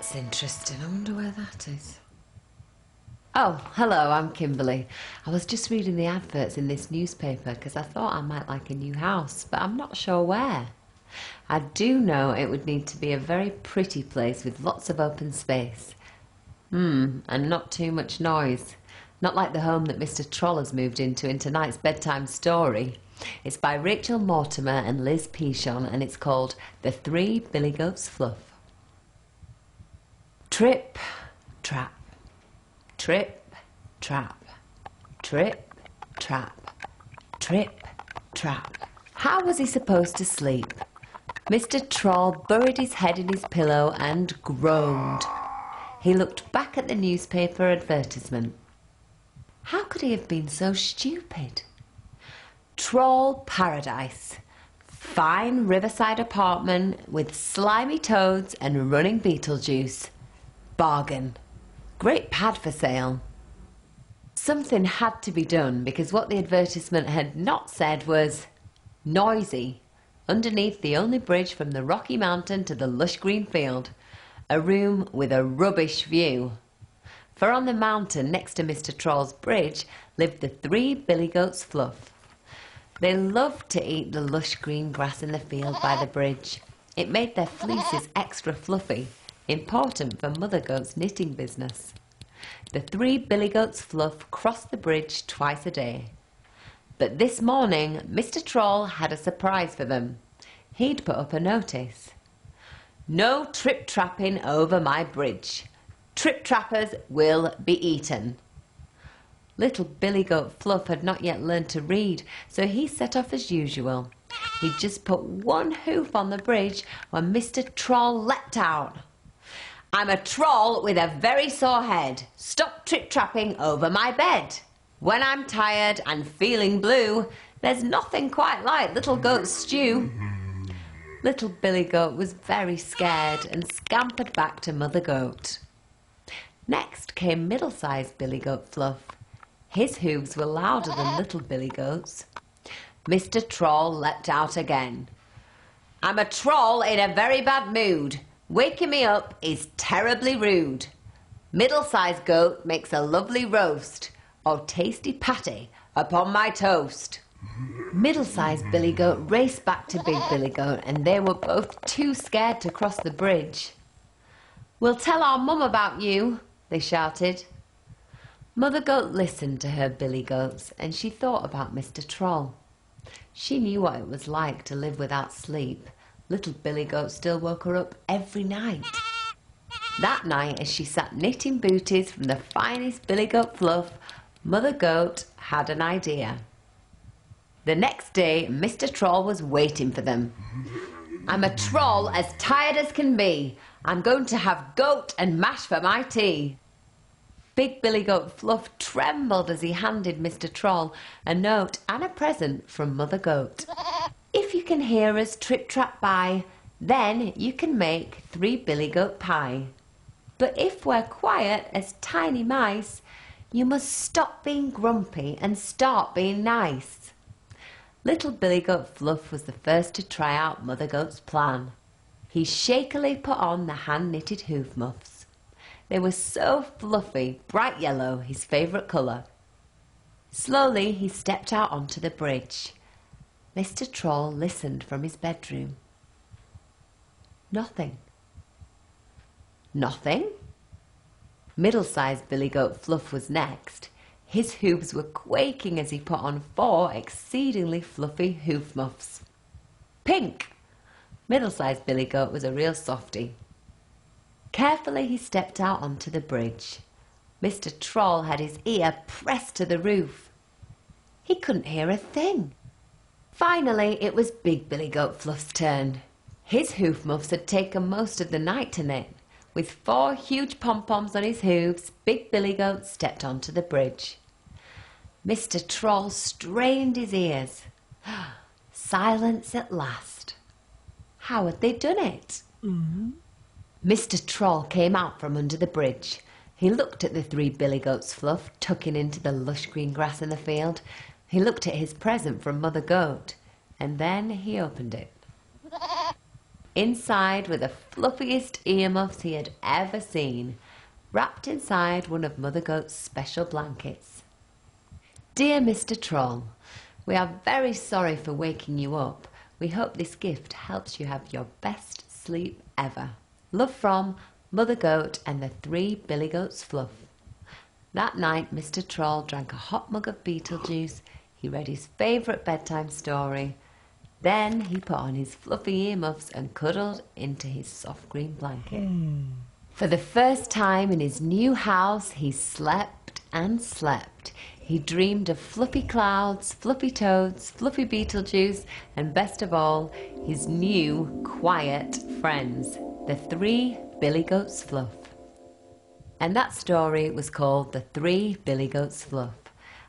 That's interesting. I wonder where that is. Oh, hello, I'm Kimberley. I was just reading the adverts in this newspaper because I thought I might like a new house, but I'm not sure where. I do know it would need to be a very pretty place with lots of open space. And not too much noise. Not like the home that Mr. Troll has moved into in tonight's bedtime story. It's by Rachel Mortimer and Liz Pichon, and it's called The 3 Billy Goats Fluff. Trip, trap. Trip, trap. Trip, trap. Trip, trap. How was he supposed to sleep? Mr. Troll buried his head in his pillow and groaned. He looked back at the newspaper advertisement. How could he have been so stupid? Troll Paradise. Fine riverside apartment with slimy toads and running Beetlejuice. Bargain. Great pad for sale. Something had to be done because what the advertisement had not said was noisy. Underneath the only bridge from the Rocky Mountain to the lush green field. A room with a rubbish view. For on the mountain next to Mr. Troll's bridge lived the 3 Billy Goats Fluff. They loved to eat the lush green grass in the field by the bridge. It made their fleeces extra fluffy, important for Mother Goat's knitting business. The 3 Billy Goats Fluff crossed the bridge twice a day. But this morning, Mr. Troll had a surprise for them. He'd put up a notice. No trip-trapping over my bridge. Trip-trappers will be eaten. Little Billy Goat Fluff had not yet learned to read, so he set off as usual. He'd just put one hoof on the bridge when Mr. Troll leapt out. I'm a troll with a very sore head. Stop trip-trapping over my bed. When I'm tired and feeling blue, there's nothing quite like little goat stew. Little Billy Goat was very scared and scampered back to Mother Goat. Next came middle-sized Billy Goat Fluff. His hooves were louder than little Billy Goat's. Mr. Troll leapt out again. I'm a troll in a very bad mood. Waking me up is terribly rude. Middle-sized goat makes a lovely roast, or tasty patty upon my toast. Middle-sized Billy Goat raced back to Big Billy Goat, and they were both too scared to cross the bridge. We'll tell our mum about you, they shouted. Mother Goat listened to her Billy Goats, and she thought about Mr. Troll. She knew what it was like to live without sleep. Little Billy Goat still woke her up every night. That night, as she sat knitting booties from the finest Billy Goat Fluff, Mother Goat had an idea. The next day, Mr. Troll was waiting for them. I'm a troll as tired as can be. I'm going to have goat and mash for my tea. Big Billy Goat Fluff trembled as he handed Mr. Troll a note and a present from Mother Goat. If you can hear us trip-trap by, then you can make 3 Billy Goat pie. But if we're quiet as tiny mice, you must stop being grumpy and start being nice. Little Billy Goat Fluff was the first to try out Mother Goat's plan. He shakily put on the hand-knitted hoof muffs. They were so fluffy, bright yellow, his favourite colour. Slowly he stepped out onto the bridge. Mr. Troll listened from his bedroom. Nothing. Nothing? Middle-sized Billy Goat Fluff was next. His hooves were quaking as he put on 4 exceedingly fluffy hoof muffs. Pink! Middle-sized Billy Goat was a real softy. Carefully he stepped out onto the bridge. Mr. Troll had his ear pressed to the roof. He couldn't hear a thing. Finally, it was Big Billy Goat Fluff's turn. His hoof muffs had taken most of the night to knit. With 4 huge pom-poms on his hooves, Big Billy Goat stepped onto the bridge. Mr. Troll strained his ears. Silence at last. How had they done it? Mr. Troll came out from under the bridge. He looked at the 3 Billy Goats Fluff tucking into the lush green grass in the field. He looked at his present from Mother Goat, and then he opened it. Inside were the fluffiest earmuffs he had ever seen, wrapped inside one of Mother Goat's special blankets. Dear Mr. Troll, we are very sorry for waking you up. We hope this gift helps you have your best sleep ever. Love from Mother Goat and the 3 billy goats fluff. That night, Mr. Troll drank a hot mug of Beetlejuice. He read his favourite bedtime story. Then he put on his fluffy earmuffs and cuddled into his soft green blanket. For the first time in his new house, he slept and slept. He dreamed of fluffy clouds, fluffy toads, fluffy Beetlejuice, and best of all, his new, quiet friends, the 3 billy goats fluff. And that story was called The 3 Billy Goats Fluff.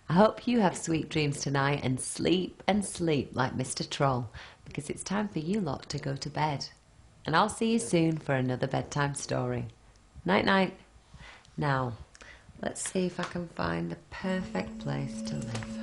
I hope you have sweet dreams tonight and sleep like Mr. Troll, because it's time for you lot to go to bed. And I'll see you soon for another bedtime story. Night night. Now, let's see if I can find the perfect place to live.